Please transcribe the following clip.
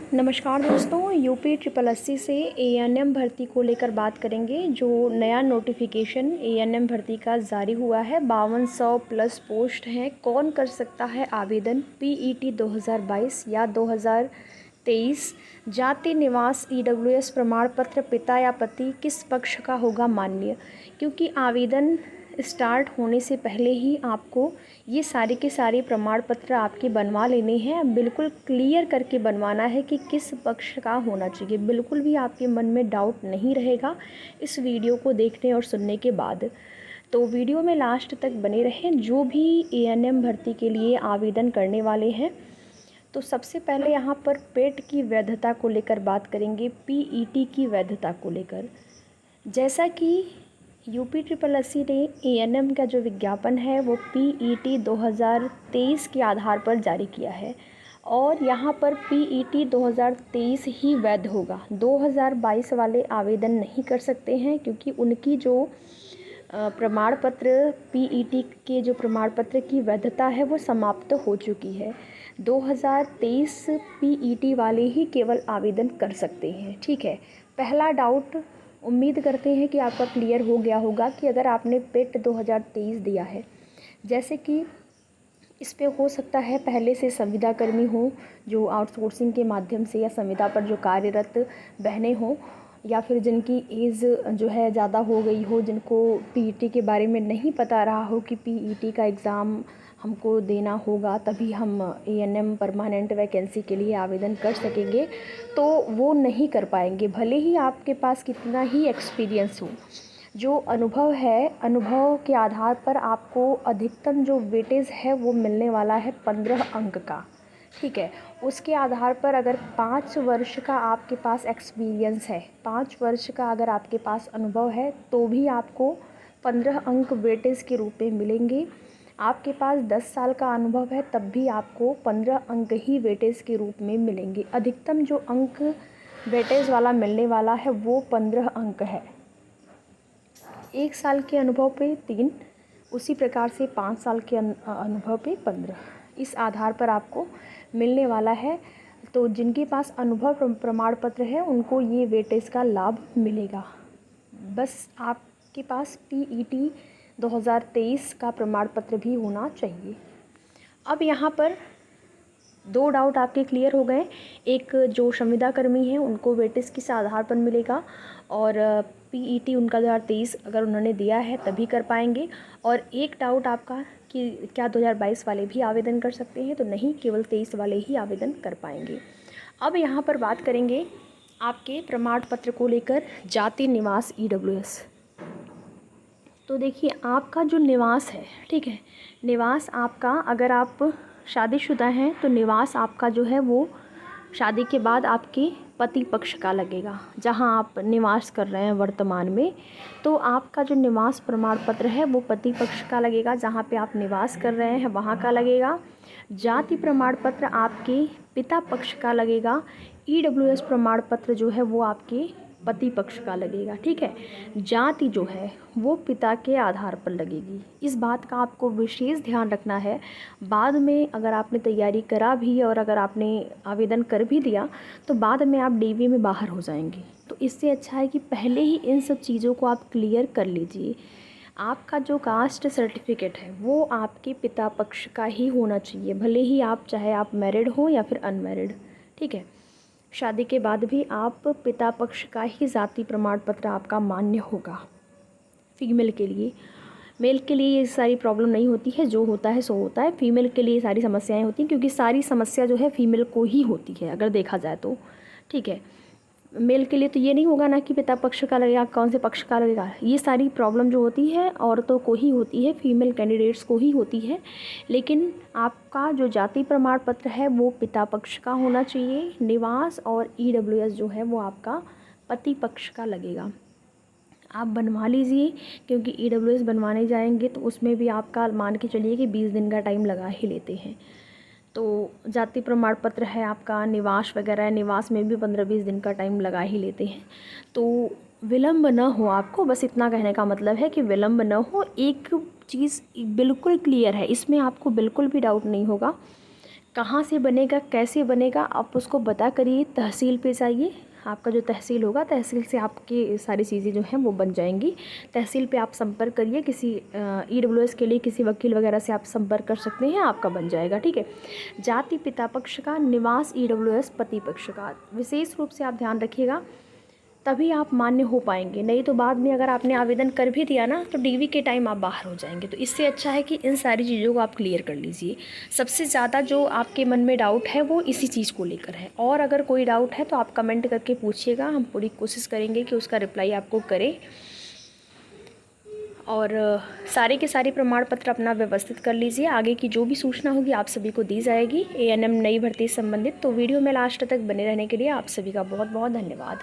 नमस्कार दोस्तों, UP triple SC से एएनएम भर्ती को लेकर बात करेंगे। जो नया नोटिफिकेशन एएनएम भर्ती का जारी हुआ है, 5200 प्लस पोस्ट हैं। कौन कर सकता है आवेदन? पीईटी 2022 या 2023। जाति, निवास, ईडब्ल्यूएस प्रमाण पत्र, पिता या पति किस पक्ष का होगा मान्य? क्योंकि आवेदन स्टार्ट होने से पहले ही आपको ये सारे के सारे प्रमाण पत्र आपके बनवा लेने हैं। बिल्कुल क्लियर करके बनवाना है कि किस पक्ष का होना चाहिए। बिल्कुल भी आपके मन में डाउट नहीं रहेगा इस वीडियो को देखने और सुनने के बाद। तो वीडियो में लास्ट तक बने रहें। जो भी एएनएम भर्ती के लिए आवेदन करने वाले हैं, तो सबसे पहले यहाँ पर पेट की वैधता को लेकर बात करेंगे, पीईटी की वैधता को लेकर। जैसा कि यूपी ट्रिपल एससी ने एएनएम का जो विज्ञापन है वो पीईटी 2023 के आधार पर जारी किया है और यहाँ पर पीईटी 2023 ही वैध होगा। 2022 वाले आवेदन नहीं कर सकते हैं क्योंकि उनकी जो प्रमाण पत्र, पीईटी के जो प्रमाण पत्र की वैधता है वो समाप्त हो चुकी है। 2023 पीईटी वाले ही केवल आवेदन कर सकते हैं। ठीक है, पहला डाउट उम्मीद करते हैं कि आपका क्लियर हो गया होगा कि अगर आपने पेट 2023 दिया है, जैसे कि इस पे हो सकता है पहले से संविदा कर्मी हो जो आउटसोर्सिंग के माध्यम से, या संविदा पर जो कार्यरत बहनें हों, या फिर जिनकी एज जो है ज़्यादा हो गई हो, जिनको पीईटी के बारे में नहीं पता रहा हो कि पीईटी का एग्ज़ाम हमको देना होगा तभी हम एएनएम परमानेंट वैकेंसी के लिए आवेदन कर सकेंगे, तो वो नहीं कर पाएंगे। भले ही आपके पास कितना ही एक्सपीरियंस हो, जो अनुभव है, अनुभव के आधार पर आपको अधिकतम जो वेटेज है वो मिलने वाला है 15 अंक का। ठीक है, उसके आधार पर अगर 5 वर्ष का आपके पास एक्सपीरियंस है, 5 वर्ष का अगर आपके पास अनुभव है, तो भी आपको 15 अंक वेटेज के रूप में मिलेंगे। आपके पास 10 साल का अनुभव है तब भी आपको 15 अंक ही वेटेज के रूप में मिलेंगे। अधिकतम जो अंक वेटेज वाला मिलने वाला है वो 15 अंक है। 1 साल के अनुभव पे 3, उसी प्रकार से 5 साल के अनुभव पे 15, इस आधार पर आपको मिलने वाला है। तो जिनके पास अनुभव प्रमाण पत्र है उनको ये वेटेज का लाभ मिलेगा। बस आपके पास पीईटी 2023 का प्रमाण पत्र भी होना चाहिए। अब यहाँ पर 2 डाउट आपके क्लियर हो गए। एक, जो संविदा कर्मी हैं उनको वेटेज किस आधार पर मिलेगा, और पीईटी उनका 2023 अगर उन्होंने दिया है तभी कर पाएंगे। और एक डाउट आपका कि क्या 2022 वाले भी आवेदन कर सकते हैं, तो नहीं, केवल 23 वाले ही आवेदन कर पाएंगे। अब यहाँ पर बात करेंगे आपके प्रमाण पत्र को लेकर, जाति, निवास, ईडब्ल्यूएस। तो देखिए, आपका जो निवास है, ठीक है, निवास आपका, अगर आप शादीशुदा हैं तो निवास आपका जो है वो शादी के बाद आपके पति पक्ष का लगेगा, जहां आप निवास कर रहे हैं वर्तमान में। तो आपका जो निवास प्रमाण पत्र है वो पति पक्ष का लगेगा, जहां पे आप निवास कर रहे हैं वहां का लगेगा। जाति प्रमाण पत्र आपके पिता पक्ष का लगेगा। ईडब्ल्यूएस प्रमाण पत्र जो है वो आपके पति पक्ष का लगेगा। ठीक है, जाति जो है वो पिता के आधार पर लगेगी। इस बात का आपको विशेष ध्यान रखना है। बाद में अगर आपने तैयारी करा भी और अगर आपने आवेदन कर भी दिया तो बाद में आप डीवी में बाहर हो जाएंगे। तो इससे अच्छा है कि पहले ही इन सब चीज़ों को आप क्लियर कर लीजिए। आपका जो कास्ट सर्टिफिकेट है वो आपके पिता पक्ष का ही होना चाहिए, भले ही आप चाहे आप मैरिड हो या फिर अनमैरिड। ठीक है, शादी के बाद भी आप पिता पक्ष का ही जाति प्रमाण पत्र आपका मान्य होगा। फीमेल के लिए, मेल के लिए ये सारी प्रॉब्लम नहीं होती है, जो होता है सो होता है। फीमेल के लिए सारी समस्याएं होती हैं, क्योंकि सारी समस्या जो है फीमेल को ही होती है अगर देखा जाए तो। ठीक है, मेल के लिए तो ये नहीं होगा ना कि पिता पक्ष का लगेगा, कौन से पक्ष का लगेगा। ये सारी प्रॉब्लम जो होती है औरतों को ही होती है, फीमेल कैंडिडेट्स को ही होती है। लेकिन आपका जो जाति प्रमाण पत्र है वो पिता पक्ष का होना चाहिए। निवास और ईडब्ल्यूएस जो है वो आपका पति पक्ष का लगेगा। आप बनवा लीजिए, क्योंकि ईडब्ल्यूएस बनवाने जाएंगे तो उसमें भी आपका मान के चलिए कि 20 दिन का टाइम लगा ही लेते हैं। तो जाति प्रमाण पत्र है आपका, निवास वगैरह है, निवास में भी 15-20 दिन का टाइम लगा ही लेते हैं। तो विलम्ब न हो, आपको बस इतना कहने का मतलब है कि विलम्ब न हो। एक चीज़ बिल्कुल क्लियर है, इसमें आपको बिल्कुल भी डाउट नहीं होगा। कहाँ से बनेगा, कैसे बनेगा, आप उसको पता करिए। तहसील पे जाइए, आपका जो तहसील होगा, तहसील से आपकी सारी चीज़ें जो हैं वो बन जाएंगी। तहसील पे आप संपर्क करिए, किसी ईडब्ल्यूएस के लिए किसी वकील वगैरह से आप संपर्क कर सकते हैं, आपका बन जाएगा। ठीक है। जाति पिता पक्ष का, निवास ईडब्ल्यूएस पति पक्ष का विशेष रूप से आप ध्यान रखिएगा, तभी आप मान्य हो पाएंगे। नहीं तो बाद में अगर आपने आवेदन कर भी दिया ना, तो डीवी के टाइम आप बाहर हो जाएंगे। तो इससे अच्छा है कि इन सारी चीज़ों को आप क्लियर कर लीजिए। सबसे ज़्यादा जो आपके मन में डाउट है वो इसी चीज़ को लेकर है। और अगर कोई डाउट है तो आप कमेंट करके पूछिएगा, हम पूरी कोशिश करेंगे कि उसका रिप्लाई आपको करें। और सारे के सारे प्रमाण पत्र अपना व्यवस्थित कर लीजिए। आगे की जो भी सूचना होगी आप सभी को दी जाएगी एएनएम नई भर्ती से संबंधित। तो वीडियो में लास्ट तक बने रहने के लिए आप सभी का बहुत बहुत धन्यवाद।